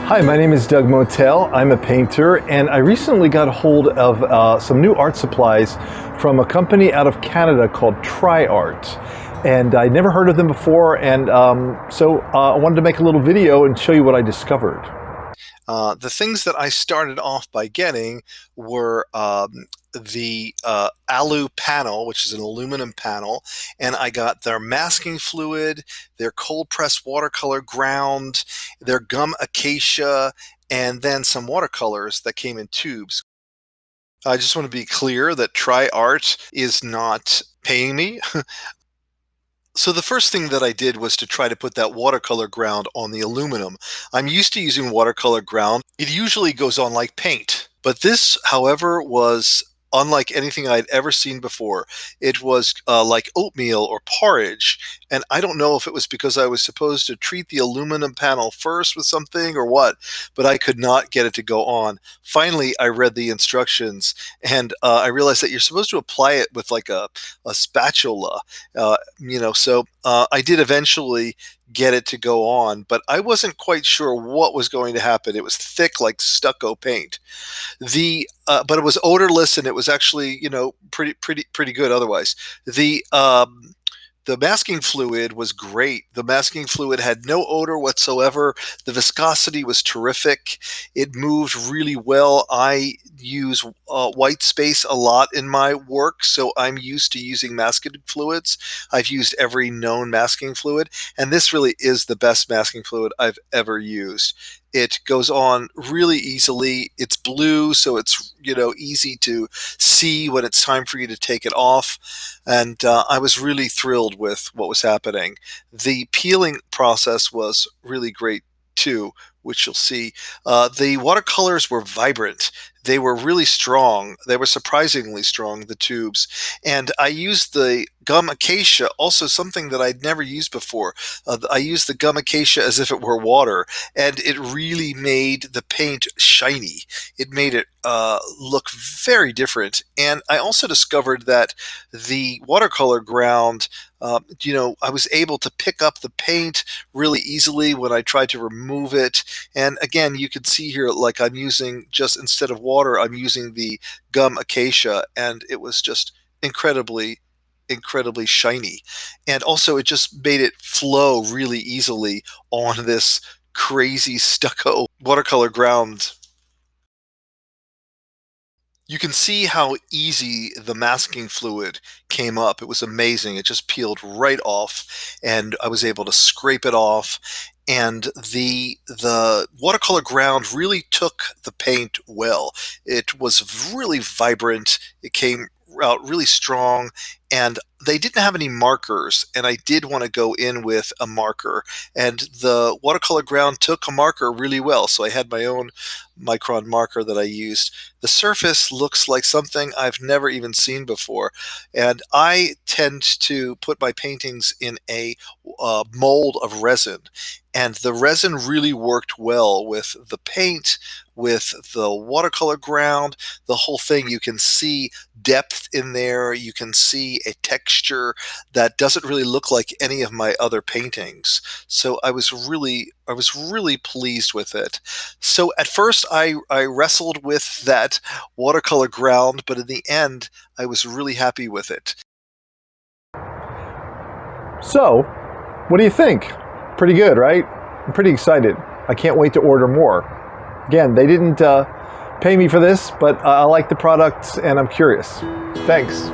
Hi, my name is Doug Motel. I'm a painter, and I recently got a hold of some new art supplies from a company out of Canada called TriArt. And I'd never heard of them before, and so I wanted to make a little video and show you what I discovered. The things that I started off by getting were the Alu Panel, which is an aluminum panel, and I got their masking fluid, their cold pressed watercolor ground, their gum Acacia, and then some watercolors that came in tubes. I just want to be clear that TriArt is not paying me. So the first thing that I did was to try to put that watercolor ground on the aluminum. I'm used to using watercolor ground. It usually goes on like paint. But this, however, was unlike anything I'd ever seen before. It was like oatmeal or porridge. And I don't know if it was because I was supposed to treat the aluminum panel first with something or what, but I could not get it to go on. Finally, I read the instructions and I realized that you're supposed to apply it with like a spatula, so I did eventually get it to go on, but I wasn't quite sure what was going to happen. It was thick like stucco paint. But it was odorless, and it was actually, pretty good otherwise. The masking fluid was great. The masking fluid had no odor whatsoever. The viscosity was terrific. It moved really well. I use white space a lot in my work, so I'm used to using masking fluids. I've used every known masking fluid, and this really is the best masking fluid I've ever used. It goes on really easily. It's blue, so it's easy to see when it's time for you to take it off. And I was really thrilled with what was happening. The peeling process was really great too, which you'll see. The watercolors were vibrant. They were really strong. They were surprisingly strong, the tubes. And I used the gum Acacia, also something that I'd never used before. I used the gum Acacia as if it were water, and it really made the paint shiny. It made it look very different. And I also discovered that the watercolor ground, I was able to pick up the paint really easily when I tried to remove it. And again, you can see here, like I'm using just instead of water, I'm using the gum Acacia, and it was just incredibly shiny. And also it just made it flow really easily on this crazy stucco watercolor ground. You can see how easy the masking fluid came up. It was amazing. It just peeled right off, and I was able to scrape it off. And the watercolor ground really took the paint well. It was really vibrant. It came out really strong, and they didn't have any markers, and I did want to go in with a marker, and the watercolor ground took a marker really well, so I had my own micron marker that I used. The surface looks like something I've never even seen before, and I tend to put my paintings in a mold of resin, and the resin really worked well with the paint, with the watercolor ground, the whole thing. You can see depth in there. You can see a texture that doesn't really look like any of my other paintings. So I was really pleased with it. So at first I wrestled with that watercolor ground, but in the end I was really happy with it. So, what do you think? Pretty good, right? I'm pretty excited. I can't wait to order more. Again, they didn't pay me for this, but I like the product and I'm curious. Thanks.